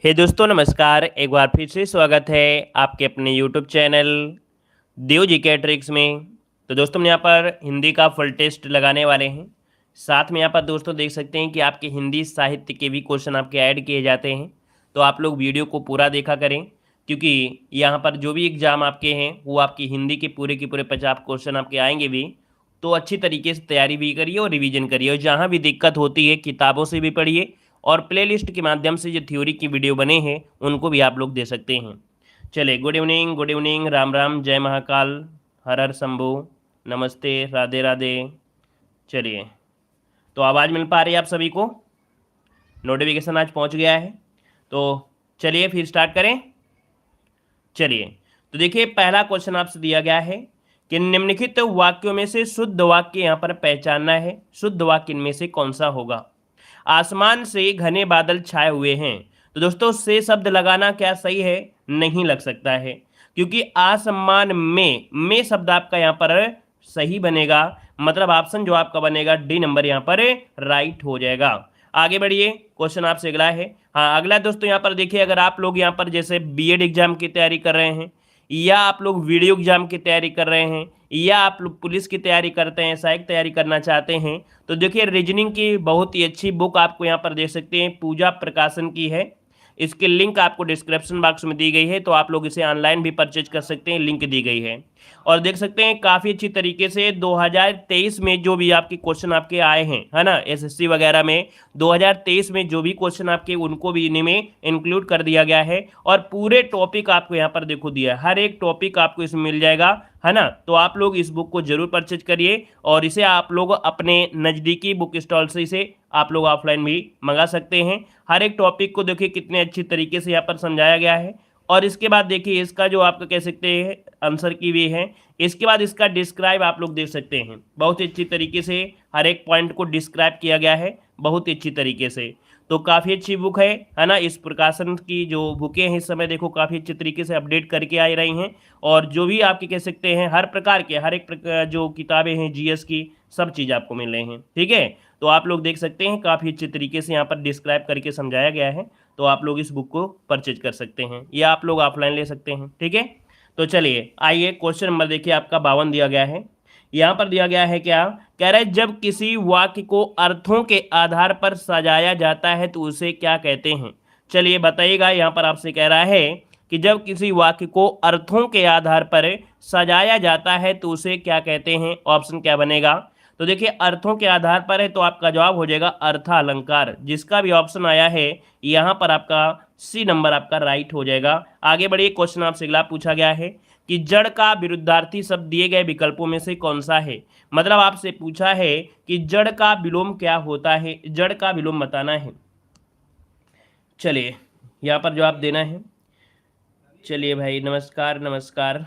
हे दोस्तों नमस्कार। एक बार फिर से स्वागत है आपके अपने यूट्यूब चैनल देव जी के ट्रिक्स में। तो दोस्तों हम यहाँ पर हिंदी का फुल टेस्ट लगाने वाले हैं। साथ में यहाँ पर दोस्तों देख सकते हैं कि आपके हिंदी साहित्य के भी क्वेश्चन आपके ऐड किए जाते हैं। तो आप लोग वीडियो को पूरा देखा करें, क्योंकि यहाँ पर जो भी एग्ज़ाम आपके हैं वो आपकी हिंदी के पूरे 50 क्वेश्चन आपके आएंगे भी। तो अच्छी तरीके से तैयारी भी करिए और रिवीजन करिए, और जहाँ भी दिक्कत होती है किताबों से भी पढ़िए, और प्लेलिस्ट के माध्यम से जो थ्योरी की वीडियो बने हैं उनको भी आप लोग दे सकते हैं। चलिए, गुड इवनिंग, राम राम, जय महाकाल, हर हर शंभू, नमस्ते, राधे राधे। चलिए, तो आवाज़ मिल पा रही है आप सभी को? नोटिफिकेशन आज पहुंच गया है। तो चलिए फिर स्टार्ट करें। चलिए, तो देखिए पहला क्वेश्चन आपसे दिया गया है कि निम्नलिखित वाक्यों में से शुद्ध वाक्य यहाँ पर पहचानना है। शुद्ध वाक्य इनमें से कौन सा होगा? आसमान से घने बादल छाए हुए हैं। तो दोस्तों से शब्द लगाना क्या सही है? नहीं लग सकता है, क्योंकि आसमान में शब्द आपका यहाँ पर सही बनेगा। मतलब ऑप्शन जो आपका बनेगा डी नंबर यहाँ पर राइट हो जाएगा। आगे बढ़िए, क्वेश्चन आपसे अगला है। हाँ, अगला दोस्तों यहाँ पर देखिए, अगर आप लोग यहाँ पर जैसे बीएड एग्जाम की तैयारी कर रहे हैं, या आप लोग वीडियो एग्जाम की तैयारी कर रहे हैं, या आप लोग पुलिस की तैयारी करते हैं, सहायक तैयारी करना चाहते हैं, तो देखिए रीजनिंग की बहुत ही अच्छी बुक आपको यहाँ पर देख सकते हैं, पूजा प्रकाशन की है। इसकी लिंक आपको डिस्क्रिप्शन बॉक्स में दी गई है, तो आप लोग इसे ऑनलाइन भी परचेज कर सकते हैं, लिंक दी गई है। और देख सकते हैं काफ़ी अच्छी तरीके से 2023 में जो भी आपके क्वेश्चन आपके आए हैं, है ना, एसएससी वगैरह में 2023 में जो भी क्वेश्चन आपके उनको भी इनमें इंक्लूड कर दिया गया है। और पूरे टॉपिक आपको यहाँ पर देखो दिया है, हर एक टॉपिक आपको इसमें मिल जाएगा, है ना। तो आप लोग इस बुक को जरूर परचेज करिए, और इसे आप लोग अपने नज़दीकी बुक स्टॉल से इसे आप लोग ऑफलाइन भी मंगा सकते हैं। हर एक टॉपिक को देखिए कितने अच्छी तरीके से यहाँ पर समझाया गया है। और इसके बाद देखिए इसका जो आपका कह सकते हैं आंसर की भी है। इसके बाद इसका डिस्क्राइब आप लोग देख सकते हैं, बहुत ही अच्छी तरीके से हर एक पॉइंट को डिस्क्राइब किया गया है, बहुत ही अच्छी तरीके से। तो काफ़ी अच्छी बुक है ना। इस प्रकाशन की जो बुकें हैं इस समय देखो काफ़ी अच्छे तरीके से अपडेट करके आ रही हैं, और जो भी आपके कह सकते हैं हर प्रकार के हर एक जो किताबें हैं जीएस की, सब चीज़ आपको मिल रही हैं। ठीक है, तो आप लोग देख सकते हैं काफ़ी अच्छे तरीके से यहाँ पर डिस्क्राइब करके समझाया गया है। तो आप लोग इस बुक को परचेज कर सकते हैं, या आप लोग ऑफलाइन ले सकते हैं। ठीक है, तो चलिए आइए क्वेश्चन नंबर देखिए आपका 52 दिया गया है। यहाँ पर दिया गया है क्या, कह रहा है जब किसी वाक्य को अर्थों के आधार पर सजाया जाता है तो उसे क्या कहते हैं? चलिए बताइएगा। यहाँ पर आपसे कह रहा है कि जब किसी वाक्य को अर्थों के आधार पर सजाया जाता है तो उसे क्या कहते हैं? ऑप्शन क्या बनेगा? तो देखिए अर्थों के आधार पर है, तो आपका जवाब हो जाएगा अर्थालंकार। जिसका भी ऑप्शन आया है यहाँ पर आपका सी नंबर आपका राइट हो जाएगा। आगे बढ़िए, क्वेश्चन आपसे अगला पूछा गया है कि जड़ का विरुद्धार्थी शब्द दिए गए विकल्पों में से कौन सा है? मतलब आपसे पूछा है कि जड़ का विलोम क्या होता है, जड़ का विलोम बताना है। चलिए यहाँ पर जवाब देना है। चलिए भाई, नमस्कार नमस्कार।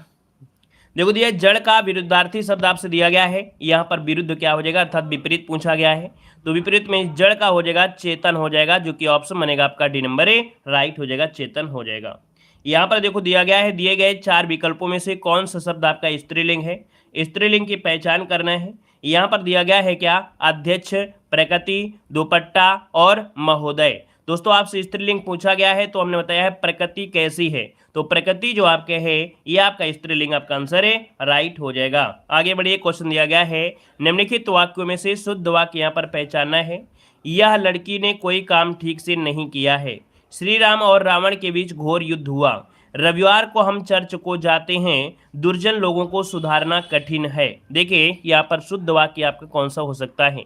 देखो दिया जड़ का विरुद्धार्थी शब्द आपसे दिया गया है, यहाँ पर विरुद्ध क्या हो जाएगा, अर्थात विपरीत पूछा गया है। तो विपरीत में जड़ का हो जाएगा चेतन हो जाएगा, जो कि ऑप्शन बनेगा आपका डी नंबर ए राइट हो जाएगा, चेतन हो जाएगा। यहाँ पर देखो दिया गया है, दिए गए 4 विकल्पों में से कौन सा शब्द आपका स्त्रीलिंग है? स्त्रीलिंग की पहचान करना है। यहाँ पर दिया गया है क्या, अध्यक्ष, प्रकृति, दुपट्टा और महोदय। दोस्तों आपसे स्त्रीलिंग पूछा गया है, तो हमने बताया है प्रकृति कैसी है, तो प्रकृति जो आपके है ये आपका स्त्रीलिंग, आपका आंसर है राइट हो जाएगा। आगे बढ़िए, क्वेश्चन दिया गया है निम्नलिखित वाक्यों में से शुद्ध वाक्य यहाँ पर पहचानना है। यह लड़की ने कोई काम ठीक से नहीं किया है। श्री राम और रावण के बीच घोर युद्ध हुआ। रविवार को हम चर्च को जाते हैं। दुर्जन लोगों को सुधारना कठिन है। देखिए यहाँ पर शुद्ध वाक्य आपका कौन सा हो सकता है?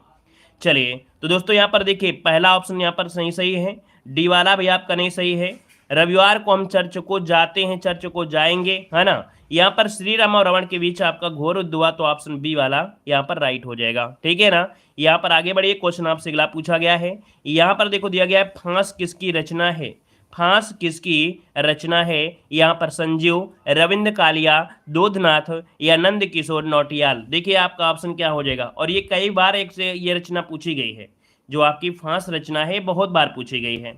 चलिए, तो दोस्तों यहाँ पर देखिए पहला ऑप्शन यहाँ पर सही है, डी वाला भी आपका नहीं सही है। रविवार को हम चर्च को जाते हैं, चर्च को जाएंगे, है ना। यहाँ पर श्री राम और रावण के बीच आपका घोर युद्ध हुआ, तो ऑप्शन बी वाला यहाँ पर राइट हो जाएगा। ठीक है ना। यहाँ पर आगे बढ़िए, क्वेश्चन आपसे अगला पूछा गया है। यहाँ पर देखो दिया गया है फांस किसकी रचना है? फांस किसकी रचना है? यहाँ पर संजीव, रविंद्र कालिया, दूधनाथ या नंद किशोर नौटियाल। देखिए आपका ऑप्शन क्या हो जाएगा, और ये कई बार एक से ये रचना पूछी गई है, जो आपकी फांस रचना है बहुत बार पूछी गई है।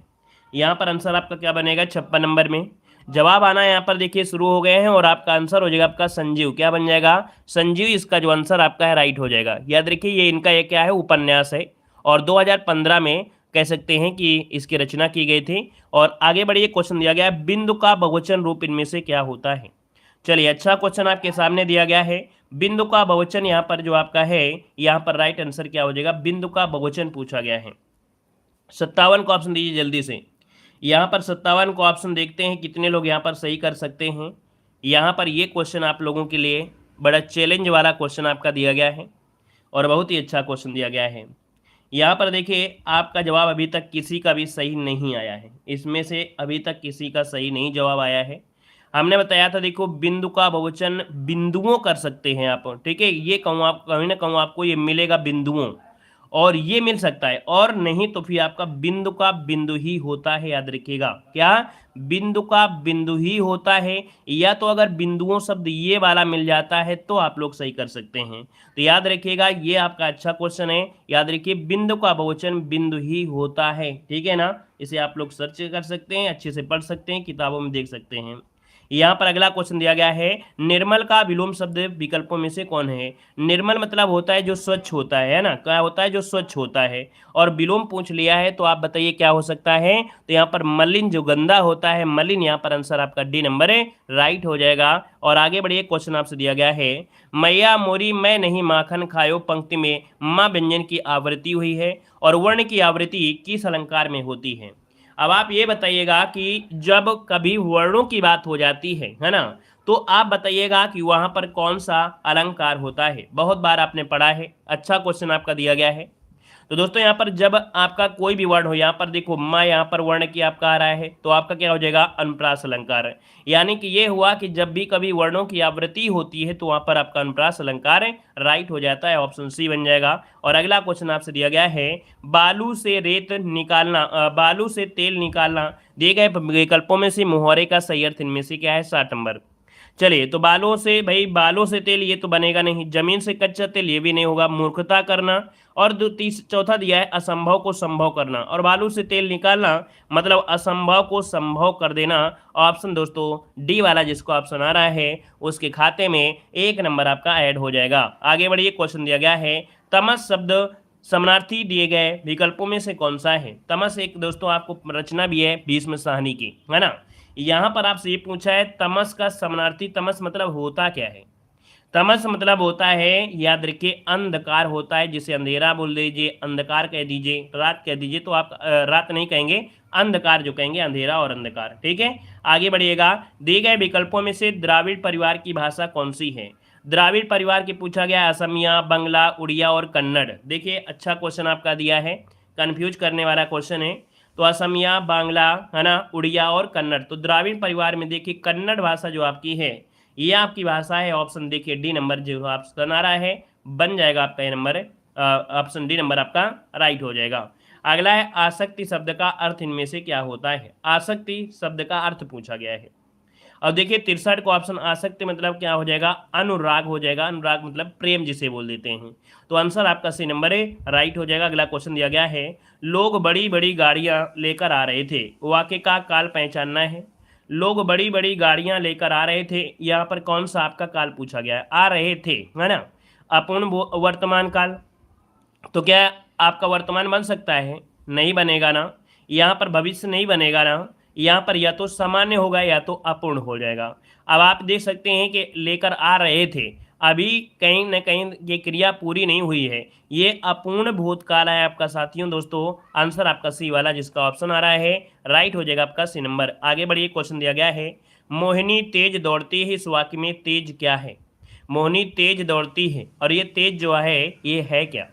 यहाँ पर आंसर आपका क्या बनेगा? 56 नंबर में जवाब आना यहाँ पर देखिए शुरू हो गए हैं, और आपका आंसर हो जाएगा आपका संजीव। क्या बन जाएगा? संजीव। इसका जो आंसर आपका है राइट हो जाएगा। याद रखिए ये इनका ये क्या है, उपन्यास है, और 2015 में कह सकते हैं कि इसकी रचना की गई थी। और आगे बढ़िए, क्वेश्चन दिया गया है बिंदु का बहुवचन रूप इनमें से क्या होता है। चलिए, अच्छा क्वेश्चन आपके सामने दिया गया है। बिंदु का बहुवचन यहाँ पर जो आपका है, यहाँ पर राइट आंसर क्या हो जाएगा, बिंदु का बहुवचन पूछा गया है। 57 को ऑप्शन दीजिए जल्दी से। यहाँ पर 57 को ऑप्शन देखते हैं कितने लोग यहाँ पर सही कर सकते हैं। यहाँ पर ये क्वेश्चन आप लोगों के लिए बड़ा चैलेंज वाला क्वेश्चन आपका दिया गया है और बहुत ही अच्छा क्वेश्चन दिया गया है। यहाँ पर देखिए, आपका जवाब अभी तक किसी का भी सही नहीं आया है, इसमें से अभी तक किसी का सही नहीं जवाब आया है। हमने बताया था, देखो बिंदु का बहुवचन बिंदुओं कर सकते हैं आप, ठीक है, ये कहूँ आप कहीं ना कहूँ आपको ये मिलेगा बिंदुओं, और ये मिल सकता है, और नहीं तो फिर आपका बिंदु का बिंदु ही होता है, याद रखिएगा क्या, बिंदु का बिंदु ही होता है। या तो अगर बिंदुओं शब्द ये वाला मिल जाता है तो आप लोग सही कर सकते हैं। तो याद रखिएगा, ये आपका अच्छा क्वेश्चन है, याद रखिए बिंदु का बहुवचन बिंदु ही होता है, ठीक है ना। इसे आप लोग सर्च कर सकते हैं, अच्छे से पढ़ सकते हैं, किताबों में देख सकते हैं। यहाँ पर अगला क्वेश्चन दिया गया है, निर्मल का विलोम शब्द विकल्पों में से कौन है। निर्मल मतलब होता है जो स्वच्छ होता है ना, क्या होता है, जो स्वच्छ होता है, और विलोम पूछ लिया है तो आप बताइए क्या हो सकता है। तो यहाँ पर मलिन, जो गंदा होता है, मलिन, यहाँ पर आंसर आपका डी नंबर है, राइट हो जाएगा। और आगे बढ़िए, क्वेश्चन आपसे दिया गया है, मैया मोरी मैं नहीं माखन खायो पंक्ति में माँ व्यंजन की आवृत्ति हुई है और वर्ण की आवृत्ति किस अलंकार में होती है। अब आप ये बताइएगा कि जब कभी वर्णों की बात हो जाती है ना, तो आप बताइएगा कि वहां पर कौन सा अलंकार होता है। बहुत बार आपने पढ़ा है, अच्छा क्वेश्चन आपका दिया गया है। तो दोस्तों, यहाँ पर जब आपका कोई भी वर्ण हो, यहाँ पर देखो माँ, यहाँ पर वर्ण की आपका आ रहा है, तो आपका क्या हो जाएगा, अनुप्रास अलंकार। यानी कि ये हुआ कि जब भी कभी वर्णों की आवृत्ति होती है तो वहां पर आपका अनुप्रास अलंकार राइट हो जाता है, ऑप्शन सी बन जाएगा। और अगला क्वेश्चन आपसे दिया गया है, बालू से रेत निकालना, बालू से तेल निकालना, दिए गए विकल्पों में से मुहावरे का सही अर्थ इनमें से क्या है, 60 नंबर। चलिए, तो बालों से, भाई बालों से तेल ये तो बनेगा नहीं, जमीन से कच्चा तेल ये भी नहीं होगा, मूर्खता करना, और चौथा दिया है असंभव को संभव करना, और बालू से तेल निकालना मतलब असंभव को संभव कर देना। ऑप्शन दोस्तों डी वाला जिसको ऑप्शन आ रहा है उसके खाते में 1 नंबर आपका ऐड हो जाएगा। आगे बढ़िए, क्वेश्चन दिया गया है, तमस शब्द समानार्थी दिए गए विकल्पों में से कौन सा है। तमस एक दोस्तों आपको रचना भी है भीष्म साहनी की, है ना। यहाँ पर आपसे ये पूछा है तमस का समानार्थी, तमस मतलब होता क्या है। तमस मतलब होता है, याद रखिए, अंधकार होता है, जिसे अंधेरा बोल दीजिए, अंधकार कह दीजिए, रात कह दीजिए, तो आप रात नहीं कहेंगे, अंधकार जो कहेंगे, अंधेरा और अंधकार, ठीक है। आगे बढ़िएगा, दिए गए विकल्पों में से द्राविड़ परिवार की भाषा कौन सी है। द्राविड़ परिवार की पूछा गया, असमिया, बंगला, उड़िया और कन्नड़। देखिए, अच्छा क्वेश्चन आपका दिया है, कन्फ्यूज करने वाला क्वेश्चन है। तो असमिया, बांग्ला, है ना, उड़िया और कन्नड़। तो द्राविड़ परिवार में देखिए कन्नड़ भाषा जो आपकी है ये आपकी भाषा है, ऑप्शन देखिए डी नंबर जो ऑप्शन आ रहा है बन जाएगा आपका ये नंबर, ऑप्शन डी नंबर आपका राइट हो जाएगा। अगला है, आसक्ति शब्द का अर्थ इनमें से क्या होता है। आसक्ति शब्द का अर्थ पूछा गया है। अब देखिए 63 को ऑप्शन, आसक्ति मतलब क्या हो जाएगा, अनुराग हो जाएगा, अनुराग मतलब प्रेम जिसे बोल देते हैं। तो आंसर आपका सी नंबर है, राइट हो जाएगा। अगला क्वेश्चन दिया गया है, लोग बड़ी बड़ी गाड़ियां लेकर आ रहे थे, वाक्य का काल पहचानना है। लोग बड़ी बड़ी गाड़ियां लेकर आ रहे थे, यहाँ पर कौन सा आपका काल पूछा गया है, आ रहे थे, है ना, अपूर्ण वर्तमान काल। तो क्या आपका वर्तमान बन सकता है, नहीं बनेगा ना। यहाँ पर भविष्य नहीं बनेगा ना, यहाँ पर या तो सामान्य होगा या तो अपूर्ण हो जाएगा। अब आप देख सकते हैं कि लेकर आ रहे थे, अभी कहीं न कहीं ये क्रिया पूरी नहीं हुई है, ये अपूर्ण भूतकाल है आपका साथियों। दोस्तों आंसर आपका सी वाला जिसका ऑप्शन आ रहा है राइट हो जाएगा आपका सी नंबर। आगे बढ़िए, क्वेश्चन दिया गया है, मोहिनी तेज दौड़ती है, इस वाक्य में तेज क्या है। मोहिनी तेज दौड़ती है, और ये तेज जो है ये है क्या।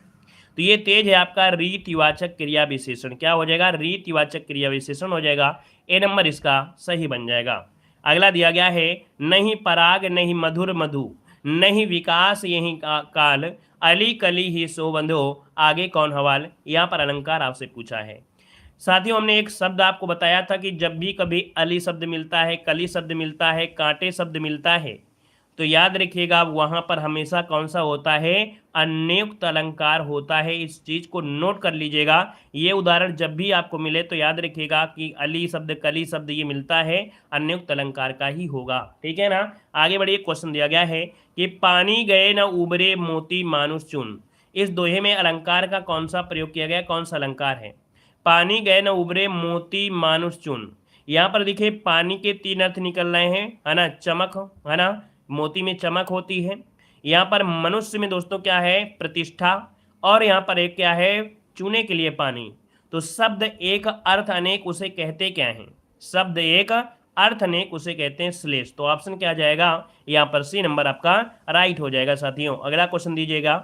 तो ये तेज है आपका रीतिवाचक क्रिया विशेषण, क्या हो जाएगा, रीतिवाचक क्रिया विशेषण हो जाएगा, ए नंबर इसका सही बन जाएगा। अगला दिया गया है, नहीं पराग नहीं मधुर मधु, नहीं विकास यही काल, अली कली ही सोबंधो, आगे कौन हवाल। यहाँ पर अलंकार आपसे पूछा है। साथियों हमने एक शब्द आपको बताया था कि जब भी कभी अली शब्द मिलता है, कली शब्द मिलता है, कांटे शब्द मिलता है, तो याद रखिएगा वहां पर हमेशा कौन सा होता है, अनियुक्त अलंकार होता है। इस चीज को नोट कर लीजिएगा। ये उदाहरण जब भी आपको मिले तो याद रखिएगा कि अली शब्द, कली शब्द ये मिलता है अनियुक्त अलंकार का ही होगा, ठीक है ना। आगे बढ़िए, क्वेश्चन दिया गया है कि पानी गए न उबरे मोती मानुष चुन, इस दोहे में अलंकार का कौन सा प्रयोग किया गया, कौन सा अलंकार है। पानी गए न उबरे मोती मानुष चून। यहाँ पर देखिए पानी के तीन अर्थ निकल रहे हैं, है ना, चमक, है ना, मोती में चमक होती है। यहाँ पर मनुष्य में दोस्तों क्या है, प्रतिष्ठा, और यहाँ पर एक क्या है, चूने के लिए पानी। तो शब्द एक अर्थ अनेक उसे कहते क्या हैं, शब्द एक अर्थ अनेक उसे कहते हैं श्लेष। तो ऑप्शन क्या आ जाएगा, यहाँ पर सी नंबर आपका राइट हो जाएगा साथियों। अगला क्वेश्चन दीजिएगा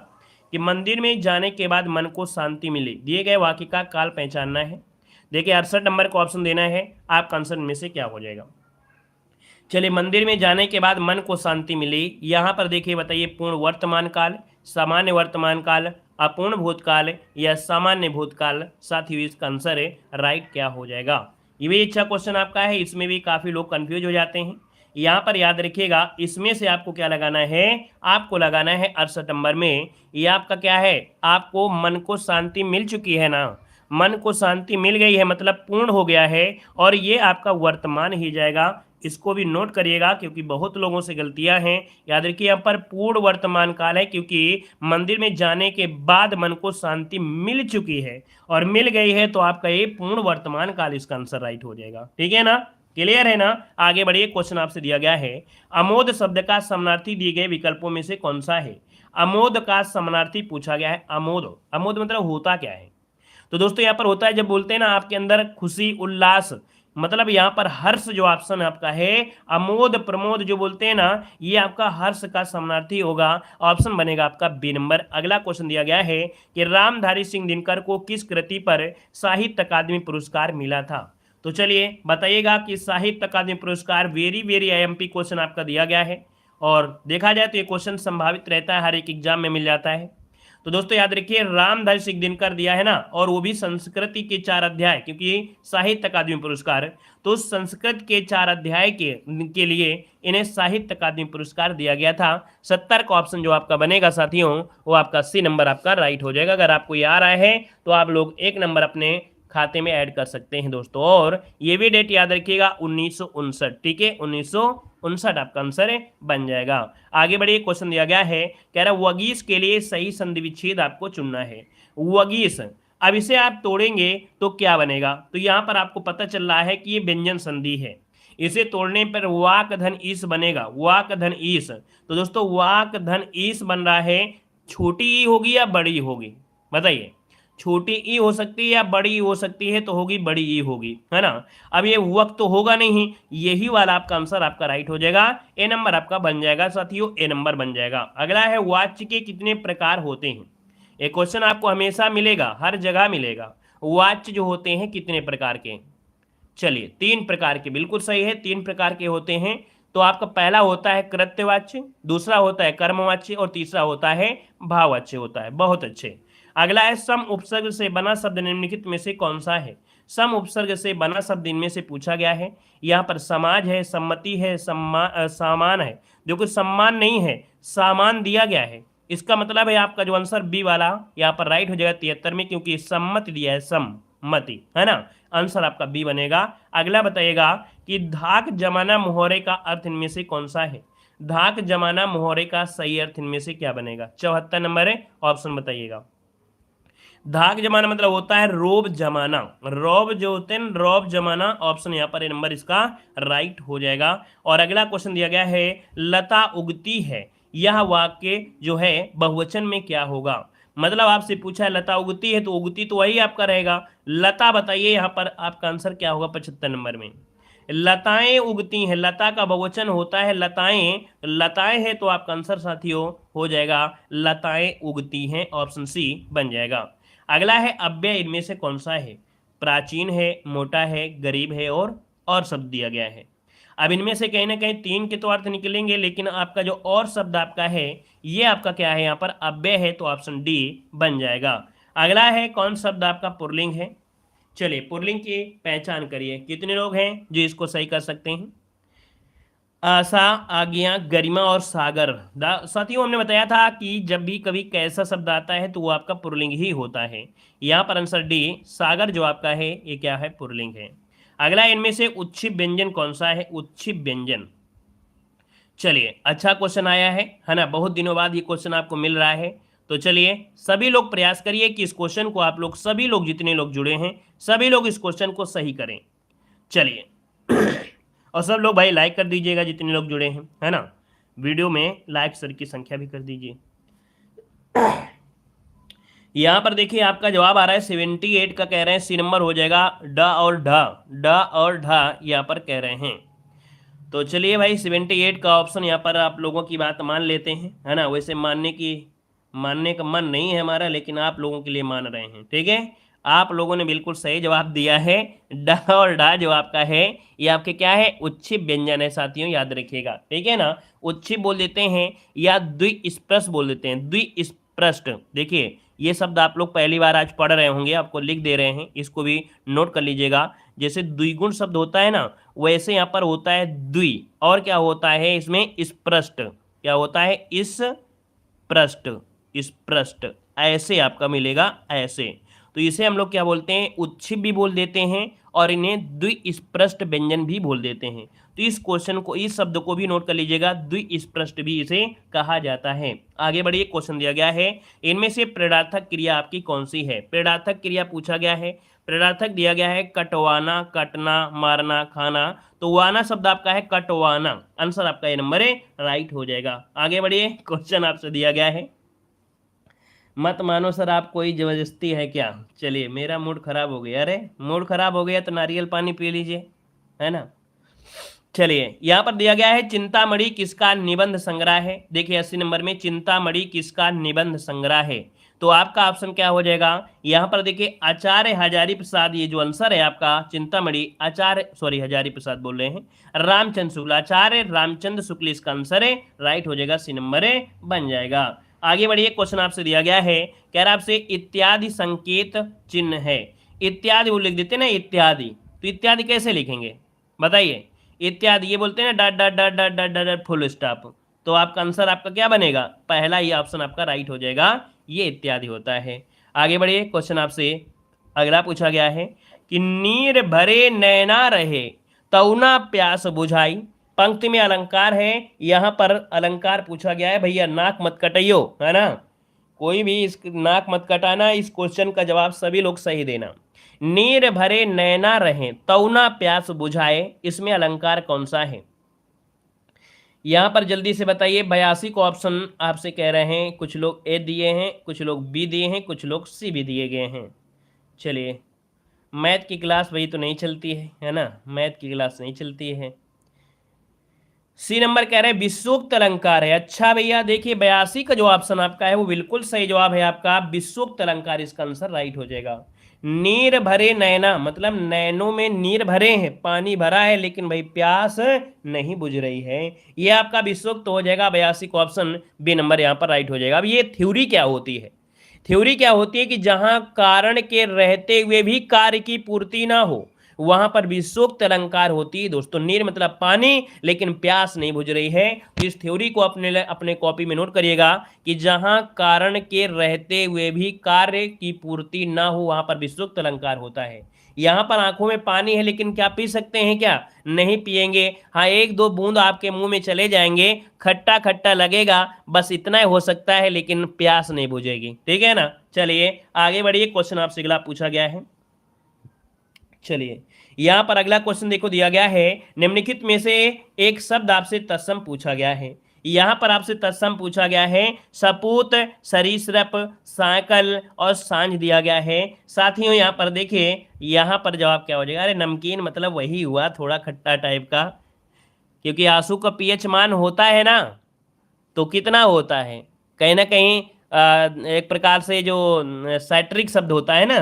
कि मंदिर में जाने के बाद मन को शांति मिली, दिए गए वाक्य का काल पहचानना है। देखिए 68 नंबर का ऑप्शन देना है, आपका आंसर में से क्या हो जाएगा। चलिए, मंदिर में जाने के बाद मन को शांति मिली, यहाँ पर देखिए बताइए पूर्ण वर्तमान काल, सामान्य वर्तमान काल, अपूर्ण भूतकाल या सामान्य भूतकाल। साथियों इसका आंसर है राइट क्या हो जाएगा। ये भी अच्छा क्वेश्चन आपका है, इसमें भी काफ़ी लोग कंफ्यूज हो जाते हैं। यहाँ पर याद रखिएगा, इसमें से आपको क्या लगाना है, आपको लगाना है 68 नंबर में। ये आपका क्या है, आपको मन को शांति मिल चुकी है ना, मन को शांति मिल गई है मतलब पूर्ण हो गया है, और ये आपका वर्तमान ही जाएगा। इसको भी नोट करिएगा क्योंकि बहुत लोगों से गलतियां हैं। याद रखिए यहाँ पर पूर्ण वर्तमान काल है, क्योंकि मंदिर में जाने के बाद मन को शांति मिल चुकी है और मिल गई है, तो आपका ये पूर्ण वर्तमान काल इसका आंसर राइट हो जाएगा। ठीक है ना, क्लियर है ना। आगे बढ़िए, क्वेश्चन आपसे दिया गया है, अमोद शब्द का समानार्थी दिए गए विकल्पों में से कौन सा है। अमोद का समानार्थी पूछा गया है। अमोद, अमोद मतलब होता क्या है। तो दोस्तों यहाँ पर होता है, जब बोलते हैं ना आपके अंदर खुशी उल्लास, मतलब यहाँ पर हर्ष जो ऑप्शन आपका है, अमोद प्रमोद जो बोलते हैं ना, ये आपका हर्ष का समानार्थी होगा। ऑप्शन बनेगा आपका बी नंबर। अगला क्वेश्चन दिया गया है कि रामधारी सिंह दिनकर को किस कृति पर साहित्य अकादमी पुरस्कार मिला था। तो चलिए बताइएगा कि साहित्य अकादमी पुरस्कार, वेरी वेरी आईएमपी क्वेश्चन आपका दिया गया है, और देखा जाए तो ये क्वेश्चन संभावित रहता है, हर एक एग्जाम में मिल जाता है। तो दोस्तों याद रखिए, रामधारी सिंह दिनकर दिया है ना, और वो भी संस्कृति के 4 अध्याय, क्योंकि साहित्य अकादमी पुरस्कार, तो संस्कृत के 4 अध्याय के लिए इन्हें साहित्य अकादमी पुरस्कार दिया गया था। 70 का ऑप्शन जो आपका बनेगा साथियों, वो आपका सी नंबर आपका राइट हो जाएगा। अगर आपको ये आ रहा है तो आप लोग 1 नंबर अपने खाते में ऐड कर सकते हैं दोस्तों। और ये भी डेट याद रखिएगा 1959, ठीक है, 1959 आपका आंसर बन जाएगा। आगे बढ़िए, क्वेश्चन दिया गया है, कह रहा वगीस के लिए सही संधि विच्छेद आपको चुनना है। वगीस, अब इसे आप तोड़ेंगे तो क्या बनेगा। तो यहाँ पर आपको पता चल रहा है कि ये व्यंजन संधि है, इसे तोड़ने पर वाक धन ईस बनेगा, वाक धन ईस। तो दोस्तों वाक धन ईस बन रहा है, छोटी ई होगी या बड़ी होगी, बताइए। छोटी ई हो सकती है या बड़ी ई हो सकती है, तो होगी बड़ी ई होगी, है ना। अब ये वक्त तो होगा नहीं, यही वाला आपका आंसर आपका राइट हो जाएगा। ए नंबर आपका बन जाएगा साथियों, ए नंबर बन जाएगा। अगला है, वाच्य के कितने प्रकार होते हैं। एक क्वेश्चन आपको हमेशा मिलेगा, हर जगह मिलेगा, वाच्य जो होते हैं कितने प्रकार के। चलिए 3 प्रकार के, बिल्कुल सही है, 3 प्रकार के होते हैं। तो आपका पहला होता है कृत्यवाच्य, दूसरा होता है कर्मवाच्य, और तीसरा होता है भाववाच्य होता है। बहुत अच्छे। अगला है, सम उपसर्ग से बना शब्द निम्नलिखित में से कौन सा है। सम उपसर्ग से बना शब्द इनमें से पूछा गया है। यहाँ पर समाज है, सम्मति है, सामान है। जो कुछ सम्मान नहीं है, सामान दिया गया है, इसका मतलब है आपका जो आंसर बी वाला यहाँ पर राइट हो जाएगा 73 में, क्योंकि सम्मति दिया है, सम्मति, है ना। आंसर आपका बी बनेगा। अगला बताइएगा कि धाक जमाना मुहौरे का अर्थ इनमें से कौन सा है। धाक जमाना मुहौरे का सही अर्थ इनमें से क्या बनेगा। 74 नंबर है, ऑप्शन बताइएगा। धाक जमाना मतलब होता है रोब जमाना, रौब जो होते हैं रौब जमाना। ऑप्शन यहाँ पर नंबर इसका राइट हो जाएगा। और अगला क्वेश्चन दिया गया है, लता उगती है, यह वाक्य जो है बहुवचन में क्या होगा। मतलब आपसे पूछा है लता उगती है, तो उगती तो वही आपका रहेगा। लता बताइए यहाँ पर आपका आंसर क्या होगा 75 नंबर में। लताएं उगती हैं, लता का बहुवचन होता है लताएं, लताएं है तो आपका आंसर साथियों हो जाएगा लताएं उगती हैं, ऑप्शन सी बन जाएगा। अगला है, अव्यय इनमें से कौन सा है। प्राचीन है, मोटा है, गरीब है, और शब्द दिया गया है। अब इनमें से कहीं ना कहीं 3 के तो अर्थ निकलेंगे, लेकिन आपका जो और शब्द आपका है, ये आपका क्या है, यहाँ पर अव्यय है, तो ऑप्शन डी बन जाएगा। अगला है, कौन शब्द आपका पुल्लिंग है। चलिए पुल्लिंग की पहचान करिए, कितने लोग हैं जो इसको सही कर सकते हैं। आशा, आज्ञा, गरिमा और सागर। साथियों हमने बताया था कि जब भी कभी कैसा शब्द आता है तो वो आपका पुल्लिंग ही होता है। यहाँ पर आंसर डी, सागर जो आपका है ये क्या है, पुल्लिंग है। अगला इनमें से उच्छिप व्यंजन कौन सा है, उच्छिप व्यंजन। चलिए अच्छा क्वेश्चन आया है ना, बहुत दिनों बाद ये क्वेश्चन आपको मिल रहा है, तो चलिए सभी लोग प्रयास करिए कि इस क्वेश्चन को आप लोग सभी लोग जितने लोग जुड़े हैं सभी लोग इस क्वेश्चन को सही करें। चलिए और सब लोग भाई लाइक कर दीजिएगा जितने लोग जुड़े हैं, है ना। वीडियो में लाइक सर की संख्या भी कर दीजिए। यहाँ पर देखिए आपका जवाब आ रहा है 78 का, कह रहे हैं सी नंबर हो जाएगा ड और ढ, ड और ढ यहाँ पर कह रहे हैं। तो चलिए भाई 78 का ऑप्शन यहाँ पर आप लोगों की बात मान लेते हैं, है ना। वैसे मानने का मन नहीं है हमारा, लेकिन आप लोगों के लिए मान रहे हैं, ठीक है। आप लोगों ने बिल्कुल सही जवाब दिया है। ड और ढा जो आपका है ये आपके क्या है, उच्छिप व्यंजन है साथियों, याद रखिएगा, ठीक है ना। उच्छिप बोल देते हैं या द्विस्पृश बोल देते हैं, द्विस्पृष्ट। देखिए ये शब्द आप लोग पहली बार आज पढ़ रहे होंगे, आपको लिख दे रहे हैं, इसको भी नोट कर लीजिएगा। जैसे द्विगुण शब्द होता है ना, वैसे यहाँ पर होता है द्वि, और क्या होता है इसमें स्पृष्ट, क्या होता है इस पृष्ठ, इस पृष्ठ, ऐसे आपका मिलेगा ऐसे। तो इसे हम लोग क्या बोलते हैं, उच्छिप भी बोल देते हैं और इन्हें द्विस्पृष्ट व्यंजन भी बोल देते हैं। तो इस क्वेश्चन को, इस शब्द को भी नोट कर लीजिएगा, द्विस्पृष्ट भी इसे कहा जाता है। आगे बढ़िए, क्वेश्चन दिया गया है इनमें से प्रेरणार्थक क्रिया आपकी कौन सी है। प्रेरणार्थक क्रिया पूछा गया है, प्रेरणार्थक दिया गया है कटवाना, कटना, मारना, खाना। तो वाना शब्द आपका है कटवाना, आंसर आपका ये नंबर है, राइट हो जाएगा। आगे बढ़िए, क्वेश्चन आपसे दिया गया है, मत मानो सर आप कोई जबरदस्ती है क्या। चलिए मेरा मूड खराब हो गया, अरे मूड खराब हो गया तो नारियल पानी पी लीजिए, है ना। चलिए यहाँ पर दिया गया है चिंतामणि किसका निबंध संग्रह है। देखिए 80 नंबर में चिंतामणि किसका निबंध संग्रह है, तो आपका ऑप्शन क्या हो जाएगा। यहाँ पर देखिए आचार्य हजारी प्रसाद, ये जो आंसर है आपका चिंतामणि, हजारी प्रसाद बोल रहे हैं, रामचंद्र शुक्ल, आचार्य रामचंद्र शुक्ल इसका आंसर है, राइट हो जाएगा, सी नंबर बन जाएगा। आगे बढ़िए, क्वेश्चन आपसे दिया गया है, कह रहा आपसे इत्यादि संकेत चिन्ह है। इत्यादि वो लिख देते ना इत्यादि, तो इत्यादि कैसे लिखेंगे बताइए। इत्यादि ये बोलते हैं ना dot dot dot dot dot dot full stop, तो आपका आंसर आपका क्या बनेगा, पहला ही ऑप्शन आपका राइट हो जाएगा, ये इत्यादि होता है। आगे बढ़िए, क्वेश्चन आपसे अगला पूछा गया है कि नीर भरे नैना रहे तौना प्यास बुझाई। पंक्ति में अलंकार है, यहाँ पर अलंकार पूछा गया है, भैया नाक मत कटाइयो, है ना, कोई भी इस नाक मत कटाना, इस क्वेश्चन का जवाब सभी लोग सही देना। नीर भरे नैना रहे तौना प्यास बुझाए, इसमें अलंकार कौन सा है। यहाँ पर जल्दी से बताइए, 82 को ऑप्शन आपसे कह रहे हैं, कुछ लोग ए दिए हैं, कुछ लोग बी दिए हैं, कुछ लोग सी भी दिए गए हैं। चलिए मैथ की क्लास वही तो नहीं चलती है ना, मैथ की क्लास नहीं चलती है। सी नंबर कह रहे हैं विषुक्त अलंकार है। अच्छा भैया देखिए 82 का जो ऑप्शन आपका है वो बिल्कुल सही जवाब है आपका, विषुक्त अलंकार इसका आंसर राइट हो जाएगा। नीर भरे नैना मतलब नैनों में नीर भरे हैं, पानी भरा है, लेकिन भाई प्यास नहीं बुझ रही है, ये आपका विषुक्त हो जाएगा। 82 को ऑप्शन बी नंबर यहाँ पर राइट हो जाएगा। अब ये थ्योरी क्या होती है, थ्योरी क्या होती है कि जहां कारण के रहते हुए भी कार्य की पूर्ति ना हो वहां पर विषुक्त अलंकार होती है दोस्तों। नीर मतलब पानी, लेकिन प्यास नहीं बुझ रही है। तो इस थ्योरी को अपने कॉपी में नोट करिएगा कि जहां कारण के रहते हुए भी कार्य की पूर्ति ना हो वहां पर विषुक्त अलंकार होता है। यहाँ पर आंखों में पानी है, लेकिन क्या पी सकते हैं क्या, नहीं पिएंगे। हाँ एक दो बूंद आपके मुंह में चले जाएंगे, खट्टा खट्टा लगेगा, बस इतना ही हो सकता है, लेकिन प्यास नहीं बुझेगी, ठीक है ना। चलिए आगे बढ़िए, क्वेश्चन आपसे अगला पूछा गया है। चलिए यहां पर अगला क्वेश्चन देखो दिया गया है, निम्नलिखित में से एक शब्द आपसे तत्सम पूछा गया है। यहां पर आपसे तत्सम पूछा गया है, सपूत, सरीसृप, साइकिल और सांझ दिया गया है। साथियों यहां पर देखिए, यहां पर जवाब क्या हो जाएगा, अरे नमकीन मतलब वही हुआ, थोड़ा खट्टा टाइप का, क्योंकि आंसू का पीएच मान होता है ना, तो कितना होता है, कहीं ना कहीं एक प्रकार से जो साइट्रिक शब्द होता है ना,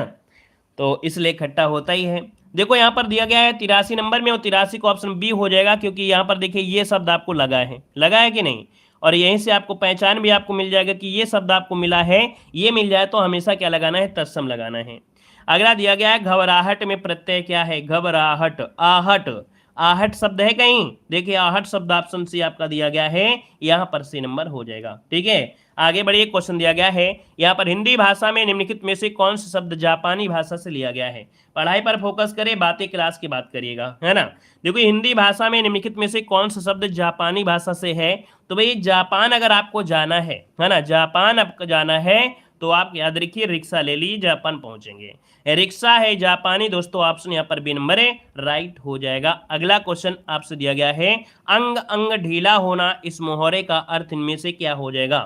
तो इसलिए खट्टा होता ही है। देखो यहाँ पर दिया गया है 83 नंबर में, और 83 को ऑप्शन बी हो जाएगा, क्योंकि यहाँ पर देखिए ये शब्द आपको लगा है कि नहीं, और यहीं से आपको पहचान भी आपको मिल जाएगा कि ये शब्द आपको मिला है, ये मिल जाए तो हमेशा क्या लगाना है, तत्सम लगाना है। अगला दिया गया है घबराहट में प्रत्यय क्या है, घबराहट, आहट, आहट शब्द है कहीं, देखिए आहट शब्द ऑप्शन सी आपका दिया गया है, यहाँ पर सी नंबर हो जाएगा, ठीक है। आगे बढ़िए, क्वेश्चन दिया गया है यहाँ पर, हिंदी भाषा में निम्नलिखित में से कौन सा शब्द जापानी भाषा से लिया गया है। पढ़ाई पर फोकस करें, बातें क्लास की बात करिएगा, है ना। देखो हिंदी भाषा में निम्नलिखित में से कौन सा शब्द जापानी भाषा से है, तो भाई जापान अगर आपको जाना है ना, जापान आपको जाना है तो आप याद रखिए रिक्शा ले लीजिए, जापान पहुंचेंगे। रिक्शा है जापानी दोस्तों, ऑप्शन यहाँ पर बी नंबर है राइट हो जाएगा। अगला क्वेश्चन आपसे दिया गया है, अंग अंग ढीला होना, इस मोहरे का अर्थ इनमें से क्या हो जाएगा।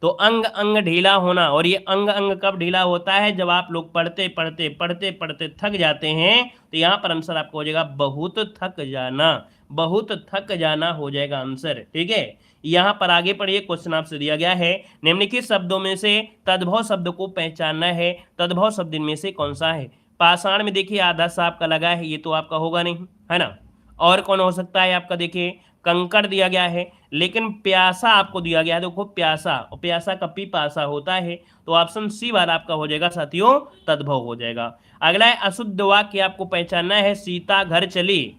तो अंग अंग ढीला होना, और ये अंग अंग कब ढीला होता है, जब आप लोग पढ़ते पढ़ते पढ़ते पढ़ते थक जाते हैं, तो यहाँ पर आंसर आपको हो जाएगा बहुत थक जाना, बहुत थक जाना हो जाएगा आंसर, ठीक है। यहाँ पर आगे पढ़िए, क्वेश्चन आपसे दिया गया है, निम्नलिखित शब्दों में से तद्भव शब्द को पहचानना है, तद्भव शब्द इनमें से कौन सा है। पाषाण में देखिए आधा सा आपका लगा है, ये तो आपका होगा नहीं, है ना। और कौन हो सकता है आपका, देखिए कंकड़ दिया गया है, लेकिन प्यासा आपको दिया गया है, देखो प्यासा, और प्यासा का पिपासा होता है, तो ऑप्शन सी वाला आपका हो जाएगा साथियों तद्भव हो जाएगा। अगला है अशुद्ध वाक्य आपको पहचानना है, सीता घर चली,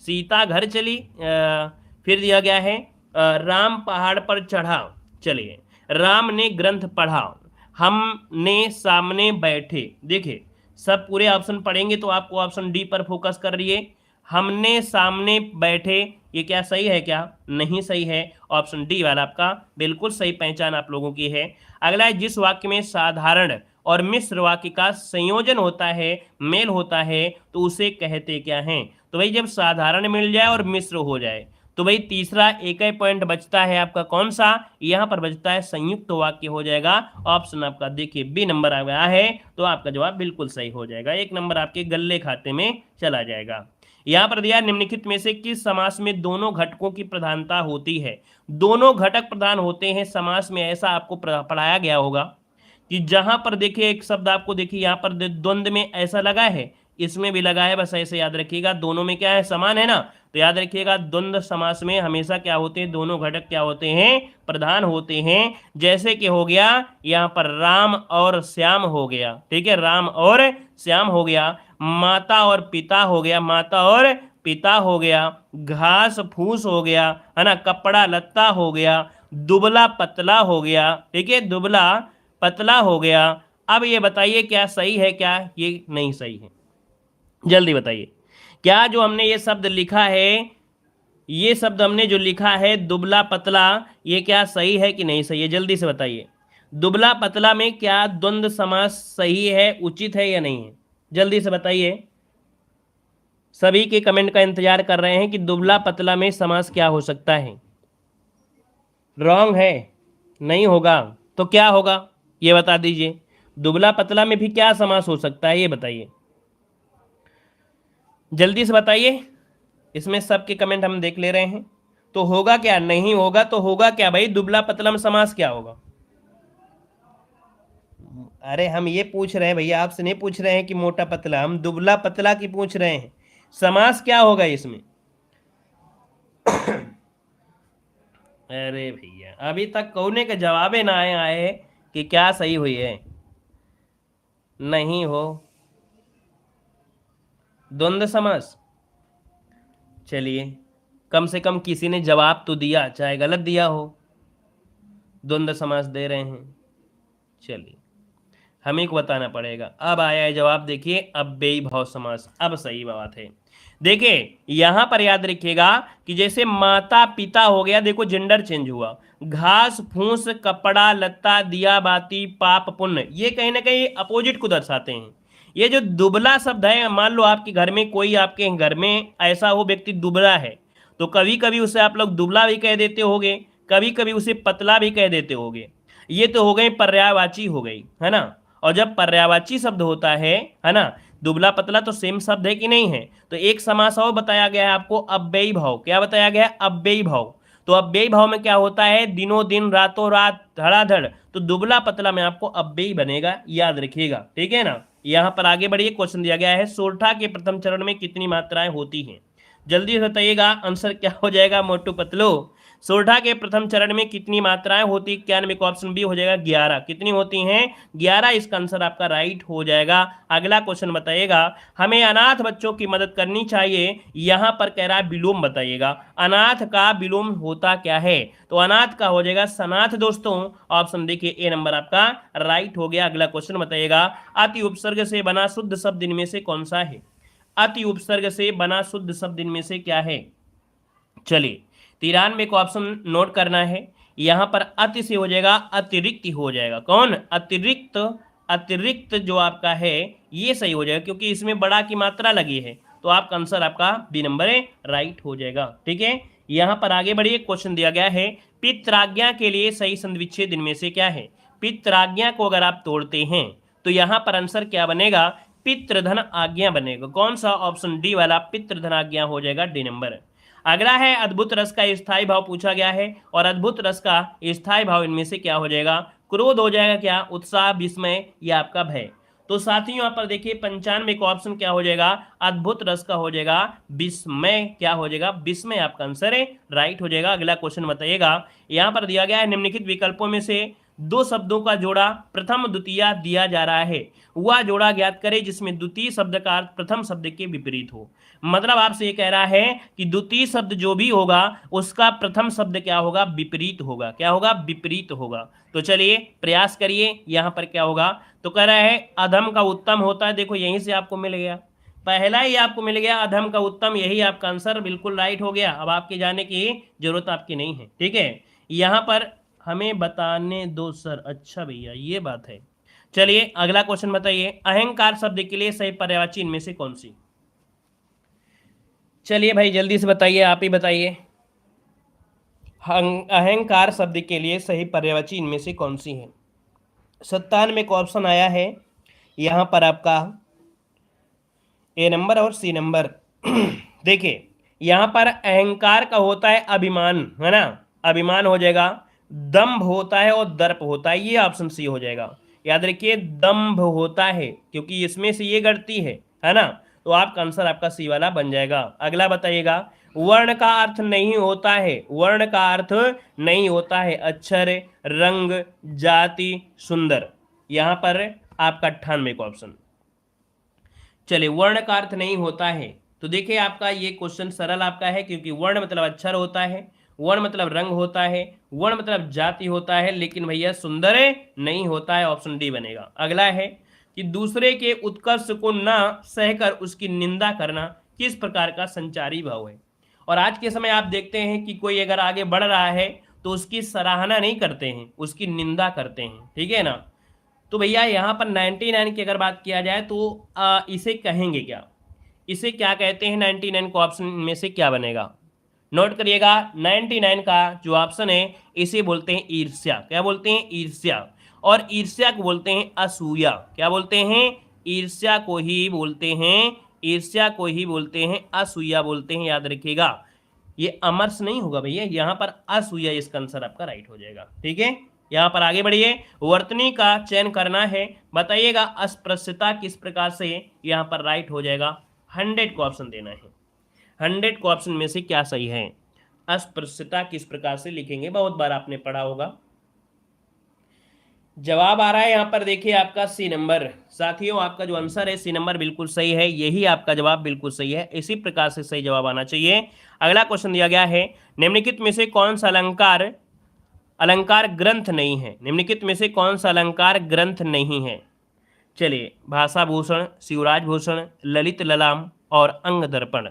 सीता घर चली। फिर दिया गया है राम पहाड़ पर चढ़ा, चलिए राम ने ग्रंथ पढ़ा, हमने सामने बैठे। देखिए सब पूरे ऑप्शन पढ़ेंगे तो आपको ऑप्शन डी पर फोकस कर रही, हमने सामने बैठे, ये क्या सही है क्या, नहीं सही है, ऑप्शन डी वाला आपका बिल्कुल सही पहचान आप लोगों की है। अगला है जिस वाक्य में साधारण और मिश्र वाक्य का संयोजन होता है, मेल होता है, तो उसे कहते क्या हैं। तो भाई जब साधारण मिल जाए और मिश्र हो जाए, तो भाई तीसरा एक ही पॉइंट बचता है आपका कौन सा, यहाँ पर बचता है संयुक्त वाक्य हो जाएगा। ऑप्शन आपका देखिए बी नंबर आ गया है, तो आपका जवाब बिल्कुल सही हो जाएगा, एक नंबर आपके गल्ले खाते में चला जाएगा। यहाँ पर दिया निम्नलिखित में से किस समास में दोनों घटकों की प्रधानता होती है। दोनों घटक प्रधान होते हैं समास में, ऐसा आपको पढ़ाया गया होगा कि जहां पर देखिए एक शब्द आपको देखिए यहाँ पर द्वंद्व में ऐसा लगा है, इसमें भी लगा है, बस ऐसे याद रखिएगा, दोनों में क्या है समान है ना, तो याद रखिएगा द्वंद्व समास में हमेशा क्या होते हैं, दोनों घटक क्या होते हैं, प्रधान होते हैं। जैसे कि हो गया यहाँ पर राम और श्याम हो गया, ठीक है, राम और श्याम हो गया, माता और पिता हो गया, माता और पिता हो गया, घास फूस हो गया, है ना, कपड़ा लत्ता हो गया, दुबला पतला हो गया, ठीक है, दुबला पतला हो गया। अब ये बताइए क्या सही है क्या ये नहीं सही है, जल्दी बताइए। क्या जो हमने ये शब्द लिखा है, ये शब्द हमने जो लिखा है दुबला पतला, ये क्या सही है कि नहीं सही है, जल्दी से बताइए। दुबला पतला में क्या द्वंद्व समास सही है, उचित है या नहीं है, जल्दी से बताइए। सभी के कमेंट का इंतजार कर रहे हैं कि दुबला पतला में समास क्या हो सकता है। रॉन्ग है, नहीं होगा तो क्या होगा ये बता दीजिए। दुबला पतला में भी क्या समास हो सकता है ये बताइए, जल्दी से बताइए। इसमें सबके कमेंट हम देख ले रहे हैं, तो होगा क्या, नहीं होगा तो होगा क्या भाई, दुबला पतला में समास क्या होगा। अरे हम ये पूछ रहे हैं भैया, आपसे नहीं पूछ रहे हैं कि मोटा पतला, हम दुबला पतला की पूछ रहे हैं, समास क्या होगा इसमें। अरे भैया अभी तक कौने का जवाब ना आए कि क्या सही हुई है, नहीं हो द्वंद्व समास। चलिए कम से कम किसी ने जवाब तो दिया, चाहे गलत दिया हो, द्वंद्व समास दे रहे हैं। चलिए हमें को बताना पड़ेगा। अब आया है जवाब, देखिए अव्ययी भाव समास, अब सही बात है। देखिए यहां पर याद रखिएगा कि जैसे माता पिता हो गया, देखो जेंडर चेंज हुआ, घास फूस कपड़ा लत्ता दिया बाती पाप पुण्य, ये कहीं ना कहीं अपोजिट को दर्शाते हैं। ये जो दुबला शब्द है, मान लो आपके घर में कोई, आपके घर में ऐसा हो व्यक्ति दुबला है, तो कभी कभी उसे आप लोग दुबला भी कह देते होगे, कभी कभी उसे पतला भी कह देते होगे। ये तो हो गई पर्यायवाची हो गई, है ना। और जब पर्यायवाची शब्द होता है ना, दुबला पतला तो सेम शब्द है कि नहीं है, तो एक समास और बताया गया है आपको, अव्ययी भाव। क्या बताया गया है, अव्ययी भाव। तो अव्ययी भाव में क्या होता है, दिनों दिन रातों रात धड़ाधड़, तो दुबला पतला में आपको अव्ययी बनेगा, याद रखिएगा, ठीक है ना। यहाँ पर आगे बढ़िए, क्वेश्चन दिया गया है, सोरठा के प्रथम चरण में कितनी मात्राएं होती हैं, जल्दी से बताइएगा, आंसर क्या हो जाएगा मोटू पतलू। सोरठा के प्रथम चरण में कितनी मात्राएं होती? 91 का ऑप्शन बी हो जाएगा 11। कितनी होती हैं? 11। इसका आंसर आपका राइट हो जाएगा। अगला क्वेश्चन बताइएगा, हमें अनाथ बच्चों की मदद करनी चाहिए, यहां पर कह रहा है विलोम बताइएगा। अनाथ का विलोम होता क्या है? तो अनाथ का हो जाएगा सनाथ दोस्तों। ऑप्शन देखिए ए नंबर आपका राइट हो गया। अगला क्वेश्चन बताइएगा, अति उपसर्ग से बना शुद्ध शब्द इनमें से कौन सा है? अति उपसर्ग से बना शुद्ध शब्द इनमें से क्या है? चलिए 93 को ऑप्शन नोट करना है। यहां पर अति से हो जाएगा अतिरिक्त हो जाएगा। कौन? अतिरिक्त। अतिरिक्त जो आपका है ये सही हो जाएगा, क्योंकि इसमें बड़ा की मात्रा लगी है। तो आपका आंसर आपका बी नंबर है राइट हो जाएगा। ठीक है, यहां पर आगे बढ़िए। क्वेश्चन दिया गया है, पित्राज्ञा के लिए सही संधिविच्छेद इनमें से क्या है? पित्राज्ञा को अगर आप तोड़ते हैं तो यहां पर आंसर क्या बनेगा? पितृधन आज्ञा बनेगा। कौन सा? ऑप्शन डी वाला पितृधन आज्ञा हो जाएगा डी नंबर। अगला है अद्भुत रस का स्थायी भाव पूछा गया है, और अद्भुत रस का स्थायी भाव इनमें से क्या हो जाएगा? क्रोध हो जाएगा क्या, उत्साह, विस्मय या आपका भय? तो साथियों यहाँ पर देखिए 95 का ऑप्शन क्या हो जाएगा? अद्भुत रस का हो जाएगा विस्मय। क्या हो जाएगा? विस्मय आपका आंसर है राइट हो जाएगा। अगला क्वेश्चन बताइएगा, यहाँ पर दिया गया है निम्नलिखित विकल्पों में से दो शब्दों का जोड़ा प्रथम द्वितीय दिया जा रहा है, वह जोड़ा ज्ञात करें जिसमें द्वितीय शब्द का अर्थ प्रथम शब्द के विपरीत हो। मतलब आपसे ये कह रहा है कि द्वितीय शब्द जो भी होगा उसका प्रथम शब्द क्या होगा? विपरीत होगा। क्या होगा? विपरीत होगा। तो चलिए प्रयास करिए, यहाँ पर क्या होगा? तो कह रहा है अधम का उत्तम होता है। देखो यहीं से आपको मिल गया, पहला ही आपको मिल गया अधम का उत्तम, यही आपका आंसर बिल्कुल राइट हो गया। अब आपके जाने की जरूरत आपकी नहीं है। ठीक है, यहाँ पर हमें बताने दो सर। अच्छा भैया ये बात है। चलिए अगला क्वेश्चन बताइए, अहंकार शब्द के लिए सही पर्यायवाची इनमें से कौन सी? चलिए भाई जल्दी से बताइए, आप ही बताइए। अहंकार शब्द के लिए सही पर्यायवाची इनमें से कौन सी है? 97 का ऑप्शन आया है यहां पर आपका ए नंबर और सी नंबर। देखिए यहां पर अहंकार का होता है अभिमान, है ना? अभिमान हो जाएगा। दंभ होता है और दर्प होता है, ये ऑप्शन सी हो जाएगा। याद रखिए दंभ होता है क्योंकि इसमें से ये गढ़ती है ना? तो आपका आंसर आपका सी वाला बन जाएगा। अगला बताइएगा, वर्ण का अर्थ नहीं होता है, वर्ण का अर्थ नहीं होता है अक्षर, रंग, जाति, सुंदर। यहां पर आपका 98 का ऑप्शन। चलिए वर्ण का अर्थ नहीं होता है, तो देखिए आपका ये क्वेश्चन सरल आपका है, क्योंकि वर्ण मतलब अक्षर होता है, वर्ण मतलब रंग होता है, वर्ण मतलब जाति होता है, लेकिन भैया सुंदर नहीं होता है। ऑप्शन डी बनेगा। अगला है कि दूसरे के उत्कर्ष को ना सहकर उसकी निंदा करना किस प्रकार का संचारी भाव है? और आज के समय आप देखते हैं कि कोई अगर आगे बढ़ रहा है तो उसकी सराहना नहीं करते हैं, उसकी निंदा करते हैं। ठीक है ना? तो भैया यहाँ पर 99 की अगर बात किया जाए तो इसे कहेंगे क्या? इसे क्या कहते हैं? 99 को ऑप्शन में से क्या बनेगा? नोट करिएगा, 99 का जो ऑप्शन है इसे बोलते हैं ईर्ष्या। क्या बोलते हैं? ईर्ष्या। और ईर्ष्या को बोलते हैं असूया। क्या बोलते हैं? ईर्ष्या को ही बोलते हैं, ईर्ष्या को ही बोलते हैं, असूया बोलते हैं। याद रखिएगा, ये अमर्ष नहीं होगा भैया, यहाँ पर असूया इसका आंसर आपका राइट हो जाएगा। ठीक है, यहाँ पर आगे बढ़िए। वर्तनी का चयन करना है, बताइएगा अस्पृश्यता किस प्रकार से यहाँ पर राइट हो जाएगा? 100 को ऑप्शन देना है। 100 को ऑप्शन में से क्या सही है? अस्पृश्यता किस प्रकार से लिखेंगे? बहुत बार आपने पढ़ा होगा। जवाब आ रहा है यहाँ पर देखिए आपका सी नंबर। साथियों आपका जो आंसर है सी नंबर बिल्कुल सही है, यही आपका जवाब बिल्कुल सही है। इसी प्रकार से सही जवाब आना चाहिए। अगला क्वेश्चन दिया गया है, निम्नलिखित में से कौन सा अलंकार अलंकार ग्रंथ नहीं है? निम्नलिखित में से कौन सा अलंकार ग्रंथ नहीं है? चलिए, भाषा भूषण, शिवराज भूषण, ललित ललाम और अंग दर्पण।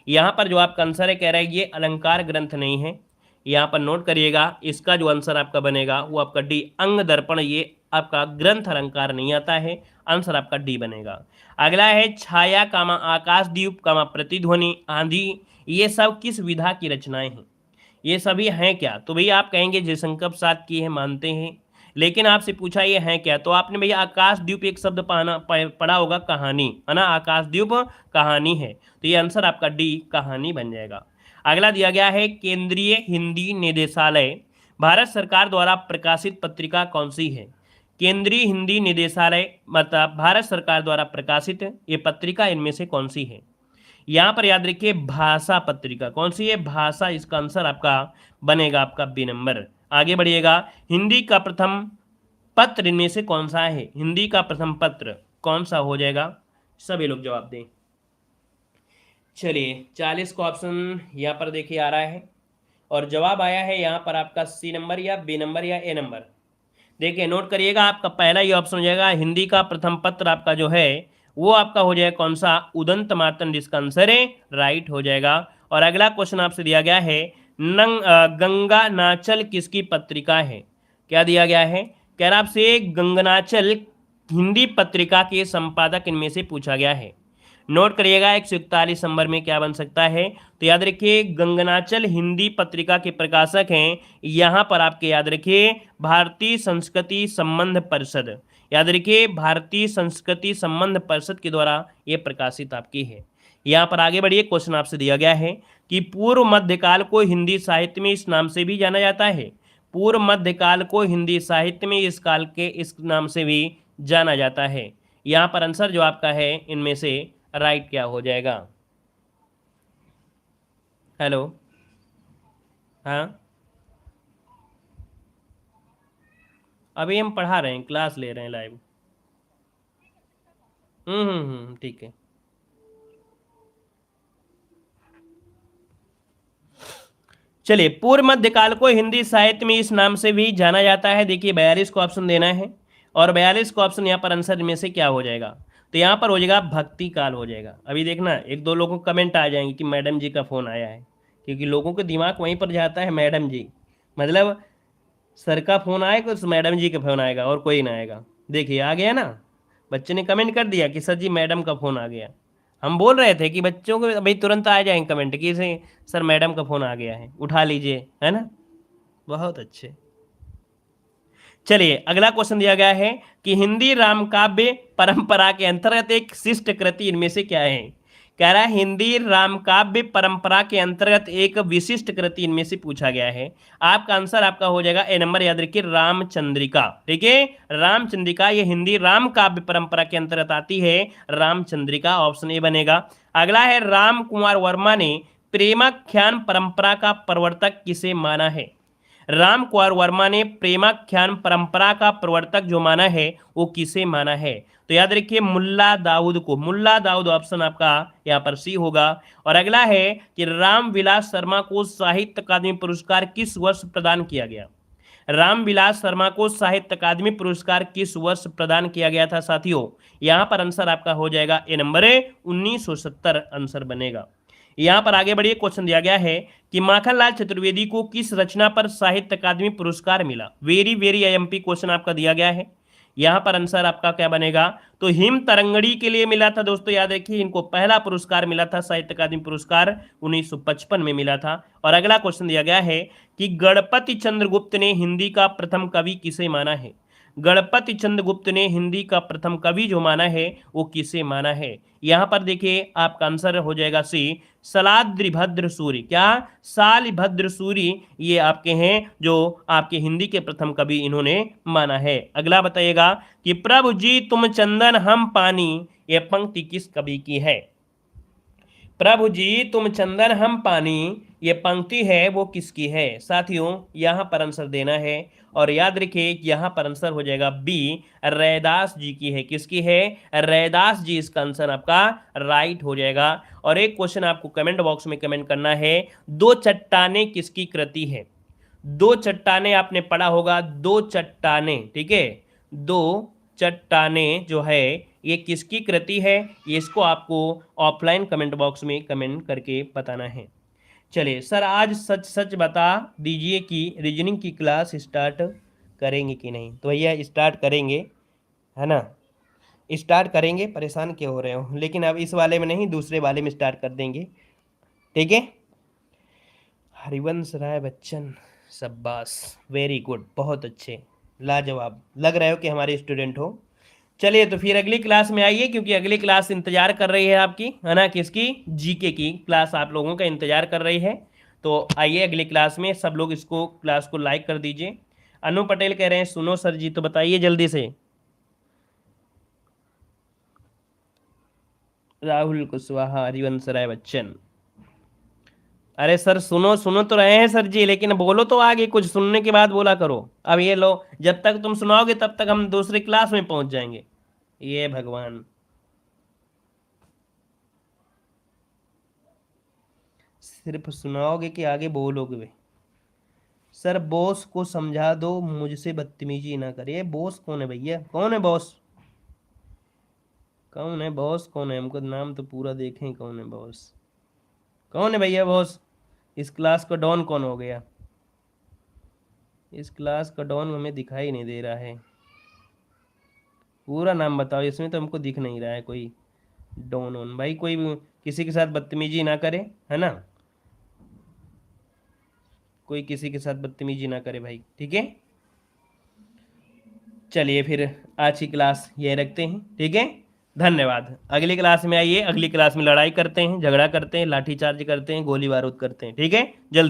यहाँ पर जो आपका आंसर है कह रहा है ये अलंकार ग्रंथ नहीं है। यहाँ पर नोट करिएगा, इसका जो आंसर आपका बनेगा वो आपका डी अंग दर्पण, ये आपका ग्रंथ अलंकार नहीं आता है। आंसर आपका डी बनेगा। अगला है छाया कामा आकाशदीप कामा प्रतिध्वनि आंधी, ये सब किस विधा की रचनाएं हैं? ये सभी हैं क्या? तो भैया आप कहेंगे जयशंकर प्रसाद की है, मानते हैं, लेकिन आपसे पूछा ये है क्या? तो आपने भैया आकाशद्वीप एक शब्द पढ़ा होगा, कहानी, है ना? आकाशद्वीप कहानी है, तो ये आंसर आपका डी कहानी बन जाएगा। अगला दिया गया है, केंद्रीय हिंदी निदेशालय भारत सरकार द्वारा प्रकाशित पत्रिका कौन सी है? केंद्रीय हिंदी निदेशालय मतलब भारत सरकार द्वारा प्रकाशित ये पत्रिका इनमें से कौन सी है? यहां पर याद रखिए भाषा पत्रिका, कौन सी है? भाषा, इसका आंसर आपका बनेगा आपका बी नंबर। आगे बढ़िएगा, हिंदी का प्रथम पत्र इनमें से कौन सा है? हिंदी का प्रथम पत्र कौन सा हो जाएगा? सभी लोग जवाब दें। चलिए 40 का ऑप्शन यहाँ पर देखिए आ रहा है और जवाब आया है यहाँ पर आपका सी नंबर या बी नंबर या ए नंबर। देखिए नोट करिएगा, आपका पहला ये ऑप्शन हो जाएगा, हिंदी का प्रथम पत्र आपका जो है वो आपका हो जाएगा कौन सा? उदंत मार्तंड, जिसका आंसर है राइट हो जाएगा। और अगला क्वेश्चन आपसे दिया गया है, गंगा नाचल किसकी पत्रिका है? क्या दिया गया है? कह रहा आपसे गंगनाचल हिंदी पत्रिका के संपादक इनमें से पूछा गया है। नोट करिएगा 141 नंबर में क्या बन सकता है? तो याद रखिए गंगनाचल हिंदी पत्रिका के प्रकाशक हैं यहां पर आपके याद रखिए भारतीय संस्कृति संबंध परिषद। याद रखिए भारतीय संस्कृति संबंध परिषद के द्वारा ये प्रकाशित आपकी है। यहाँ पर आगे बढ़िए, क्वेश्चन आपसे दिया गया है कि पूर्व मध्यकाल को हिंदी साहित्य में इस नाम से भी जाना जाता है। पूर्व मध्यकाल को हिंदी साहित्य में इस काल के इस नाम से भी जाना जाता है। यहाँ पर आंसर जो आपका है इनमें से राइट क्या हो जाएगा? हेलो, हाँ अभी हम पढ़ा रहे हैं, क्लास ले रहे हैं लाइव। ठीक है। चलिए पूर्व मध्यकाल को हिंदी साहित्य में इस नाम से भी जाना जाता है। देखिए 42 को ऑप्शन देना है और 42 को ऑप्शन यहाँ पर आंसर में से क्या हो जाएगा? तो यहाँ पर हो जाएगा भक्ति काल हो जाएगा। अभी देखना एक दो लोगों को कमेंट आ जाएंगे कि मैडम जी का फ़ोन आया है, क्योंकि लोगों का दिमाग वहीं पर जाता है, मैडम जी मतलब सर का फ़ोन आएगा तो मैडम जी का फ़ोन आएगा और कोई ना आएगा। देखिए आ गया ना, बच्चे ने कमेंट कर दिया कि सर जी मैडम का फ़ोन आ गया। हम बोल रहे थे कि बच्चों को अभी तुरंत आ जाएंगे कमेंट कि इसे सर मैडम का फ़ोन आ गया है, उठा लीजिए, है ना। बहुत अच्छे। चलिए अगला क्वेश्चन दिया गया है कि हिंदी रामकाव्य परंपरा के अंतर्गत एक शिष्ट कृति इनमें से क्या है? कह रहा है हिंदी रामकाव्य परंपरा के अंतर्गत एक विशिष्ट कृति इनमें से पूछा गया है। आपका आंसर आपका हो जाएगा ए नंबर, याद रखिए रामचंद्रिका। ठीक है, रामचंद्रिका ये हिंदी रामकाव्य परंपरा के अंतर्गत आती है, रामचंद्रिका ऑप्शन ए बनेगा। अगला है राम कुमार वर्मा ने प्रेमाख्यान परंपरा का प्रवर्तक किसे माना है? राम कुमार वर्मा ने प्रेमाख्यान परंपरा का प्रवर्तक जो माना है वो किसे माना है? तो याद रखिए मुल्ला दाऊद को। मुल्ला दाऊद ऑप्शन आपका यहाँ पर सी होगा। और अगला है कि रामविलास शर्मा को साहित्य अकादमी पुरस्कार किस वर्ष प्रदान किया गया? रामविलास शर्मा को साहित्य अकादमी पुरस्कार किस वर्ष प्रदान किया गया था साथियों? यहाँ पर आंसर आपका हो जाएगा ए नंबर 1970 आंसर बनेगा। यहां पर आगे बढ़िए, क्वेश्चन दिया गया है कि माखनलाल चतुर्वेदी को किस रचना पर साहित्य अकादमी पुरस्कार मिला? वेरी वेरी आईएमपी क्वेश्चन आपका दिया गया है। यहां पर आंसर आपका क्या बनेगा? तो हिम तरंगड़ी के लिए मिला था दोस्तों, याद रखिए इनको पहला पुरस्कार मिला था, साहित्य अकादमी पुरस्कार 1955 में मिला था। और अगला क्वेश्चन दिया गया है कि गणपति चंद्रगुप्त ने हिंदी का प्रथम कवि किसे माना है? गणपति चंद्रगुप्त ने हिंदी का प्रथम कवि जो माना है वो किसे माना है? यहां पर देखिए आपका आंसर हो जाएगा सी सलाद्रिभद्र सूरि। क्या? सालिभद्र सूरि ये आपके हैं जो आपके हिंदी के प्रथम कवि इन्होंने माना है। अगला बताइएगा कि प्रभु जी तुम चंदन हम पानी, ये पंक्ति किस कवि की है? प्रभु जी तुम चंदन हम पानी ये पंक्ति है वो किसकी है साथियों? यहां पर आंसर देना है और याद रखिए यहां पर आंसर हो जाएगा बी, रैदास जी की है। किसकी है? रैदास जी, इसका आंसर आपका राइट हो जाएगा। और एक क्वेश्चन आपको कमेंट बॉक्स में कमेंट करना है, दो चट्टाने किसकी कृति है? दो चट्टाने आपने पढ़ा होगा, दो चट्टाने, ठीक है, दो चट्टाने जो है ये किसकी कृति है? ये इसको आपको ऑफलाइन कमेंट बॉक्स में कमेंट करके बताना है। चलिए सर आज सच सच बता दीजिए कि रीजनिंग की क्लास स्टार्ट करेंगे कि नहीं? तो भैया स्टार्ट करेंगे, है ना, स्टार्ट करेंगे, परेशान क्यों हो रहे हो, लेकिन अब इस वाले में नहीं दूसरे वाले में स्टार्ट कर देंगे। ठीक है, हरिवंश राय बच्चन, शाबाश, वेरी गुड, बहुत अच्छे, लाजवाब, लग रहे हो कि हमारे स्टूडेंट हो। चलिए तो फिर अगली क्लास में आइए, क्योंकि अगली क्लास इंतजार कर रही है आपकी, है ना, किसकी? जीके की क्लास आप लोगों का इंतजार कर रही है। तो आइए अगली क्लास में, सब लोग इसको क्लास को लाइक कर दीजिए। अनु पटेल कह रहे हैं सुनो सर जी, तो बताइए जल्दी से राहुल कुशवाहा, हरिवंश राय बच्चन। अरे सर सुनो सुनो तो रहे हैं सर जी, लेकिन बोलो तो आगे कुछ, सुनने के बाद बोला करो। अब ये लो, जब तक तुम सुनाओगे तब तक हम दूसरी क्लास में पहुंच जाएंगे। ये भगवान, सिर्फ सुनाओगे कि आगे बोलोगे भी? सर बॉस को समझा दो मुझसे बदतमीजी ना करे। बॉस कौन है भैया, कौन है बॉस? कौन है बॉस, कौन है? हमको नाम तो पूरा देखें, कौन है बॉस? कौन है भैया बॉस? इस क्लास का डॉन कौन हो गया? इस क्लास का डॉन हमें दिखाई नहीं दे रहा है। पूरा नाम बताओ, इसमें तो हमको दिख नहीं रहा है कोई डॉन ऑन। भाई कोई भी किसी के साथ बदतमीजी ना करे, है ना? कोई किसी के साथ बदतमीजी ना करे भाई, ठीक है? चलिए फिर आज की क्लास ये रखते हैं, ठीक है? धन्यवाद। अगली क्लास में आइए, अगली क्लास में लड़ाई करते हैं, झगड़ा करते हैं, लाठीचार्ज करते हैं, गोली बारूद करते हैं, ठीक है? जल्दी।